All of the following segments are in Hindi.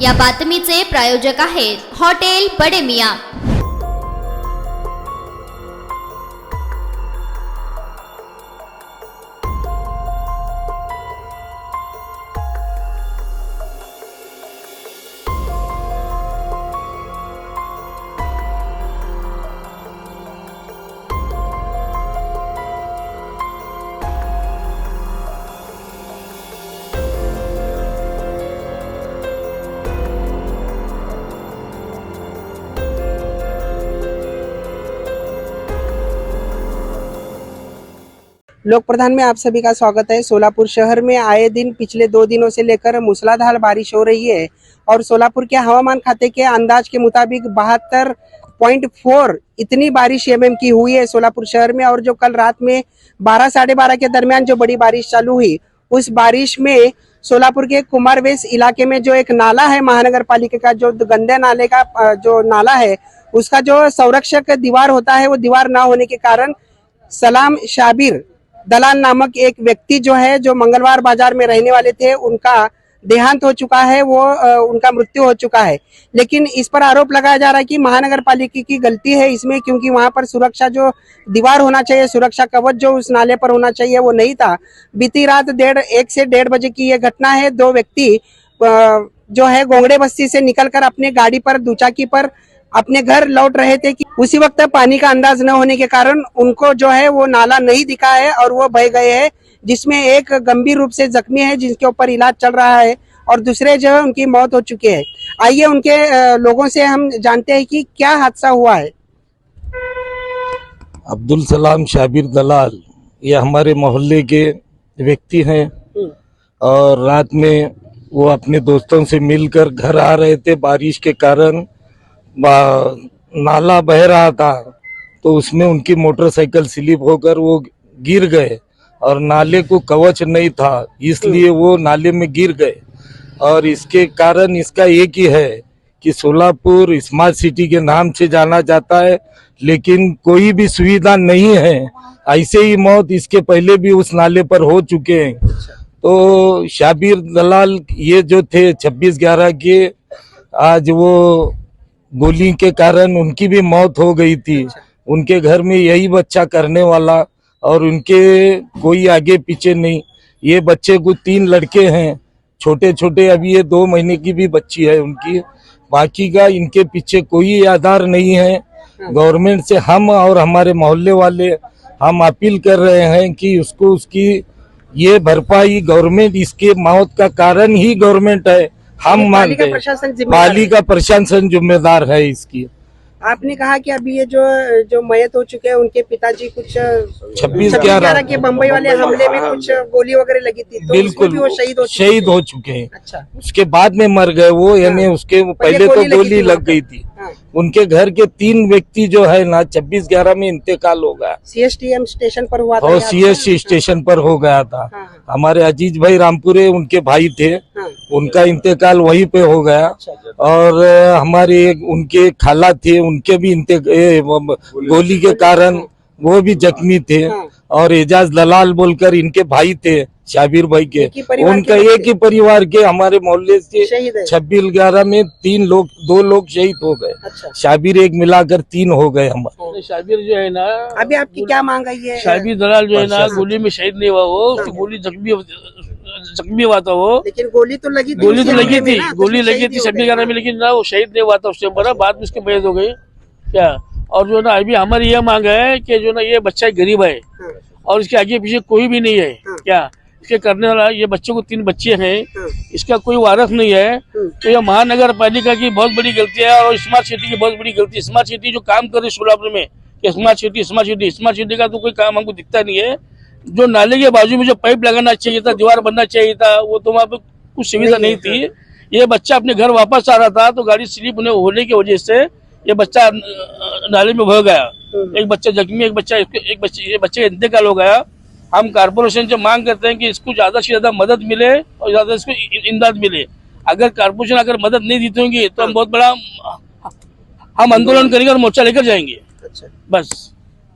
या बातमीचे प्रायोजक आहेत हॉटेल बडे मियां। लोक प्रधान में आप सभी का स्वागत है। सोलापुर शहर में आए दिन पिछले 2 दिनों से लेकर मूसलाधार बारिश हो रही है और सोलापुर के हवामान खाते के अंदाज के मुताबिक 72.4 इतनी बारिश एमएम की हुई है सोलापुर शहर में। और जो कल रात में 12 साढ़े 12 के दरमियान जो बड़ी बारिश चालू हुई, उस बारिश में सोलापुर के कुमारवेस इलाके में जो एक नाला है महानगर पालिका का, जो गंदे नाले का जो नाला है, उसका जो संरक्षक दीवार होता है वो दीवार ना होने के कारण सलाम शाबिर दलाल नामक एक व्यक्ति जो है, जो मंगलवार बाजार में रहने वाले थे, उनका देहांत हो चुका है, वो उनका मृत्यु हो चुका है। लेकिन इस पर आरोप लगाया जा रहा है कि महानगर पालिका की गलती है इसमें, क्योंकि वहां पर सुरक्षा जो दीवार होना चाहिए, सुरक्षा कवच जो उस नाले पर होना चाहिए वो नहीं था। बीती रात 1 से 1:30 बजे की ये घटना है। 2 व्यक्ति जो है गोंगड़े बस्ती से निकलकर अपने गाड़ी पर, दुचाकी पर अपने घर लौट रहे थे कि उसी वक्त पानी का अंदाज न होने के कारण उनको जो है वो नाला नहीं दिखा है और वो बह गए हैं, जिसमें एक गंभीर रूप से जख्मी है जिसके ऊपर इलाज चल रहा है और दूसरे जो है उनकी मौत हो चुकी है। आइए उनके लोगों से हम जानते हैं कि क्या हादसा हुआ है। अब्दुल सलाम शाबिर दलाल ये हमारे मोहल्ले के व्यक्ति हैं और रात में वो अपने दोस्तों से मिलकर घर आ रहे थे। बारिश के कारण नाला बह रहा था तो उसमें उनकी मोटरसाइकिल स्लिप होकर वो गिर गए और नाले को कवच नहीं था, इसलिए वो नाले में गिर गए। और इसके कारण इसका एक ही है कि सोलापुर स्मार्ट सिटी के नाम से जाना जाता है, लेकिन कोई भी सुविधा नहीं है। ऐसे ही मौत इसके पहले भी उस नाले पर हो चुके हैं। तो शाबिर दलाल ये जो थे 26/11 के, आज वो गोली के कारण उनकी भी मौत हो गई थी। उनके घर में यही बच्चा करने वाला और उनके कोई आगे पीछे नहीं। ये बच्चे को 3 लड़के हैं, छोटे छोटे, अभी ये 2 महीने की भी बच्ची है उनकी। बाकी का इनके पीछे कोई आधार नहीं है। गवर्नमेंट से हम और हमारे मोहल्ले वाले हम अपील कर रहे हैं कि उसको उसकी ये भरपाई गवर्नमेंट, इसके मौत का कारण ही गवर्नमेंट है। हम मानते हैं पालिका प्रशासन जिम्मेदार है इसकी। आपने कहा कि अभी ये जो मयत हो चुके हैं उनके पिताजी कुछ 26/11 के बम्बई वाले हमले में कुछ गोली वगैरह लगी थी, तो बिल्कुल वो शहीद हो चुके हैं। अच्छा, उसके बाद में मर गए वो, यानी उसके पहले तो गोली लग गई थी। उनके घर के 3 व्यक्ति जो है ना 26/11 में इंतकाल हो गया। सीएसटीएम स्टेशन पर हुआ था और सीएसटी स्टेशन पर हो गया था। हमारे अजीज भाई रामपुरे उनके भाई थे, उनका इंतकाल वहीं पे हो गया। और हमारे उनके खाला थे, उनके भी गोली के कारण वो भी जख्मी थे। और एजाज दलाल बोलकर इनके भाई थे शाबिर भाई के, उनका एक ही परिवार के हमारे मोहल्ले से 26/11 में 2 लोग शहीद हो गए। अच्छा। शाबिर एक मिलाकर 3 हो गए हमारे। शाबिर जो है ना, अभी आपकी क्या मांग है? ये शाबिर दलाल जो है ना, गोली में शहीद नहीं हुआ, वो उसकी गोली जख्मी हुआ था वो। लेकिन गोली तो लगी थी 26/11 में, लेकिन ना वो शहीद नहीं हुआ था उससे बड़ा, बाद में उसकी मौत हो गई क्या। और जो ना अभी हमारी ये मांग है कि जो ना ये बच्चा गरीब है और इसके आगे पीछे कोई भी नहीं है क्या, इसके करने वाला, ये बच्चों को 3 बच्चे हैं, इसका कोई वारस नहीं है। तो ये महानगर पालिका की बहुत बड़ी गलती है और स्मार्ट सिटी की बहुत बड़ी गलती है। स्मार्ट सिटी जो काम कर रही है सोलापुर में, स्मार्ट सिटी का तो कोई काम हमको दिखता नहीं है। जो नाले के बाजू में जो पाइप लगाना चाहिए था, दीवार बनना चाहिए था, वो तो वहाँ पे कुछ सुविधा नहीं थी। ये बच्चा अपने घर वापस आ रहा था तो गाड़ी स्लिप होने की वजह से ये बच्चा नाले में बह गया। एक बच्चा जख्मी, ये बच्चे का इंतकाल हो गया। हम कारपोरेशन से मांग करते हैं कि इसको ज्यादा से ज्यादा मदद मिले और ज्यादा इसको इमदाद मिले। अगर कारपोरेशन अगर मदद नहीं देती होंगी तो हम बहुत बड़ा आंदोलन करेंगे और मोर्चा लेकर जाएंगे। अच्छा, बस।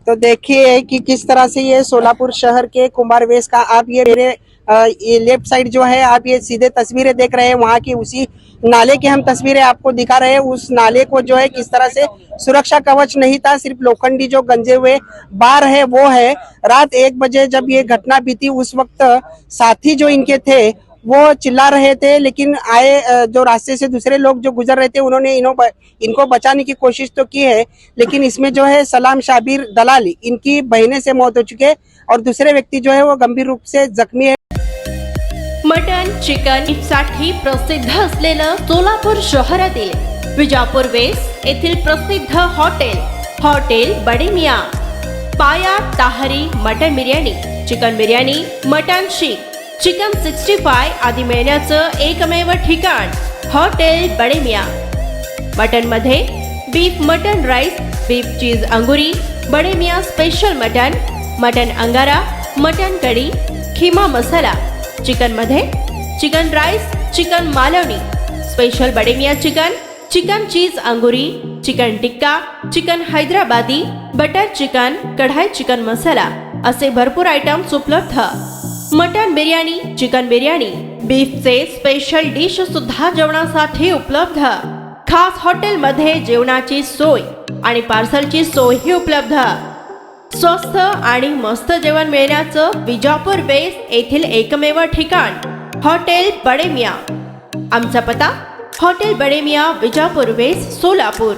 तो देखिए कि किस तरह से ये सोलापुर शहर के कुमारवेस का, आप ये मेरे ये लेफ्ट साइड जो है आप ये सीधे तस्वीरें देख रहे हैं, वहाँ की उसी नाले की हम तस्वीरें आपको दिखा रहे हैं। उस नाले को जो है किस तरह से सुरक्षा कवच नहीं था, सिर्फ लोखंडी जो गंजे हुए बार है वो है। रात 1 बजे जब ये घटना बीती उस वक्त साथी जो इनके थे वो चिल्ला रहे थे, लेकिन आए जो रास्ते से दूसरे लोग जो गुजर रहे थे उन्होंने इनको बचाने की कोशिश तो की है, लेकिन इसमें जो है सलाम शाबिर दलाल इनकी बहने से मौत हो चुकी है और दूसरे व्यक्ति जो है वो गंभीर रूप से जख्मी है। मटन चिकन साठी प्रसिद्ध असलेलं सोलापूर शहरातील विजापूर वेस्ट येथील प्रसिद्ध हॉटेल बडे मियाँ पाया tahari mutton biryani, chicken biryani, mutton Sikh, chicken 65 आदी मिळण्याचं एकमेव ठिकाण हॉटेल बडे मियाँ। मटन मध्ये बीफ मटन राईस, बीफ चीज angoori, Bade Miyan special mutton, mutton अंगारा, मटन कढी, खीमा मसाला, चिकन मध्ये chicken rice, chicken Malvani, special Bade Miyan chicken, chicken cheese angoori, chicken tikka, chicken Hyderabadi, butter chicken, kadai chicken masala असे भरपूर आयटम्स उपलब्ध। मटन बिर्याणी, चिकन बिर्याणी, बीफचे स्पेशल डिश सुद्धा जेवणासाठी उपलब्ध। खास हॉटेलमध्ये जेवणाची सोय आणि पार्सलची सोयही उपलब्ध। स्वस्त आणि मस्त जेवण मिळण्याचं विजापूर वेस्ट येथील एकमेव ठिकाण हॉटेल बडे मियाँ। आमचा पत्ता हॉटेल बडे मियाँ, विजापूर वेस्ट, सोलापूर।